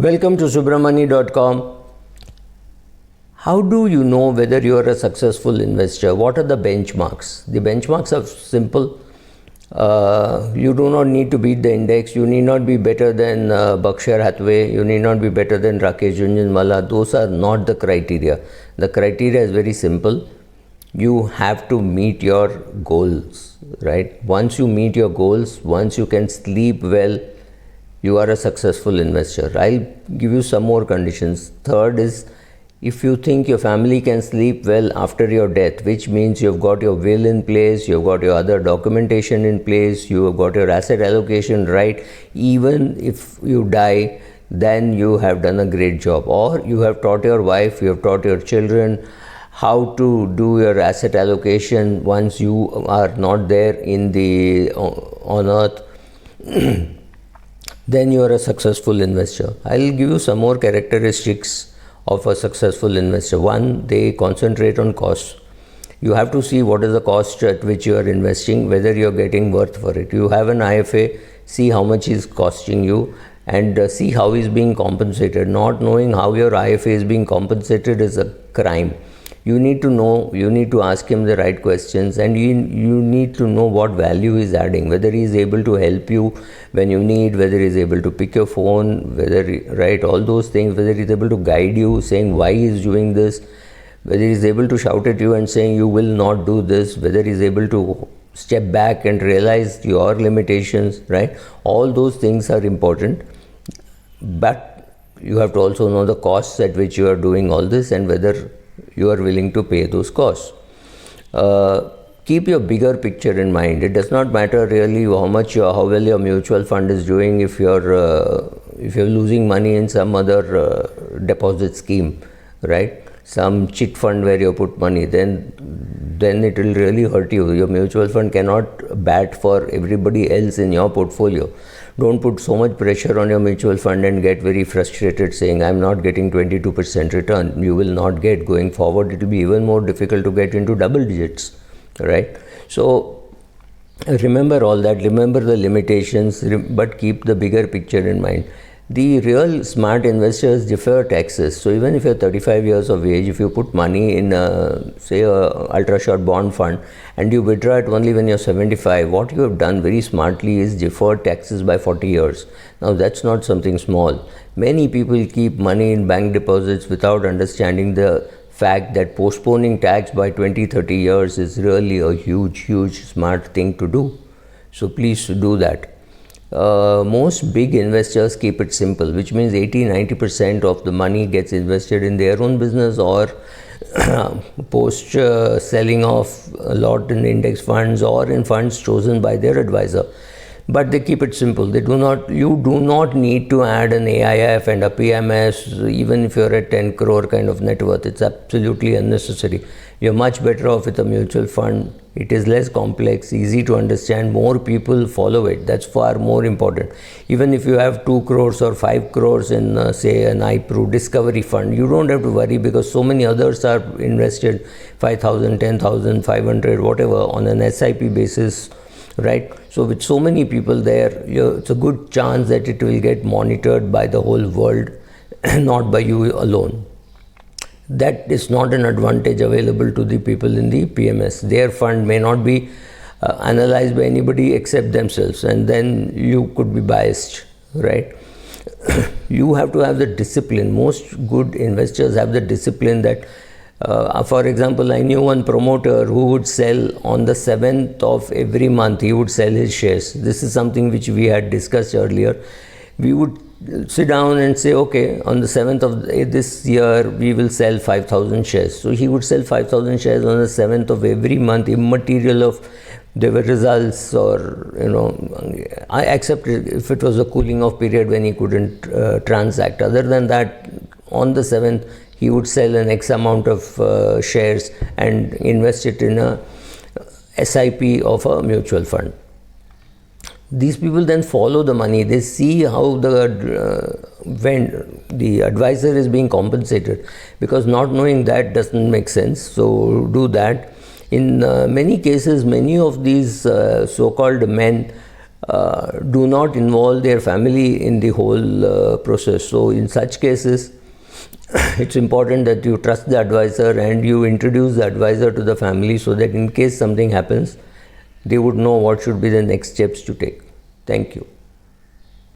Welcome to subramani.com. How do you know whether you are a successful investor? What are the benchmarks? The benchmarks are simple. You do not need to beat the index. You need not be better than Berkshire Hathaway. You need not be better than Rakesh Jhunjhunwala. Those are not the criteria. The criteria is very simple. You have to meet your goals, right? Once you meet your goals, once you can sleep well, you are a successful investor. I'll give you some more conditions. Third is, if you think your family can sleep well after your death, which means you've got your will in place, you've got your other documentation in place, you have got your asset allocation right, even if you die, then you have done a great job. Or you have taught your wife, you have taught your children how to do your asset allocation once you are not there on earth. Then you are a successful investor. I'll give you some more characteristics of a successful investor. One, they concentrate on costs. You have to see what is the cost at which you are investing, whether you are getting worth for it. You have an IFA, see how much is costing you and see how is being compensated. Not knowing how your IFA is being compensated is a crime. You need to know, you need to ask him the right questions, and you need to know what value he is adding, whether he is able to help you when you need, whether he is able to pick your phone, right, all those things, whether he is able to guide you, saying why he is doing this, whether he is able to shout at you and saying you will not do this, whether he is able to step back and realize your limitations, right? All those things are important, but you have to also know the costs at which you are doing all this and whether you are willing to pay those costs. Keep your bigger picture in mind. It does not matter really how well your mutual fund is doing if you're losing money in some other deposit scheme, right? Some chit fund where you put money, then it will really hurt you. Your mutual fund cannot bat for everybody else in your portfolio. Don't put so much pressure on your mutual fund and get very frustrated saying, I'm not getting 22% return. You will not get. Going forward, it will be even more difficult to get into double digits, right? So remember all that, remember the limitations, but keep the bigger picture in mind. The real smart investors defer taxes. So even if you're 35 years of age, if you put money in say a ultra short bond fund and you withdraw it only when you're 75, what you have done very smartly is defer taxes by 40 years. Now that's not something small. Many people keep money in bank deposits without understanding the fact that postponing tax by 20-30 years is really a huge smart thing to do. So please do that. Most big investors keep it simple, which means 80-90% of the money gets invested in their own business or post selling off a lot in index funds or in funds chosen by their advisor. But they keep it simple. You do not need to add an AIF and a PMS even if you're at 10 crore kind of net worth. It's absolutely unnecessary. You're much better off with a mutual fund. It is less complex, easy to understand, more people follow it. That's far more important. Even if you have 2 crores or 5 crores in say an iPro Discovery fund, you don't have to worry because so many others are invested 5,000, 10,000, 500, whatever on an SIP basis, right? So with so many people there, it's a good chance that it will get monitored by the whole world, not by you alone. That is not an advantage available to the people in the PMS. Their fund may not be analyzed by anybody except themselves, and then you could be biased, right? You have to have the discipline. Most good investors have the discipline that, for example, I knew one promoter who would sell on the 7th of every month, he would sell his shares. This is something which we had discussed earlier. We would sit down and say, okay, on the 7th of this year, we will sell 5,000 shares. So he would sell 5,000 shares on the 7th of every month, immaterial of there were results or, I accept it if it was a cooling off period when he couldn't transact. Other than that, on the 7th, he would sell an X amount of shares and invest it in a SIP of a mutual fund. These people then follow the money. They see how when the advisor is being compensated, because not knowing that doesn't make sense. So do that. In many cases, many of these so-called men do not involve their family in the whole process. So in such cases, it's important that you trust the advisor and you introduce the advisor to the family, so that in case something happens, they would know what should be the next steps to take. Thank you.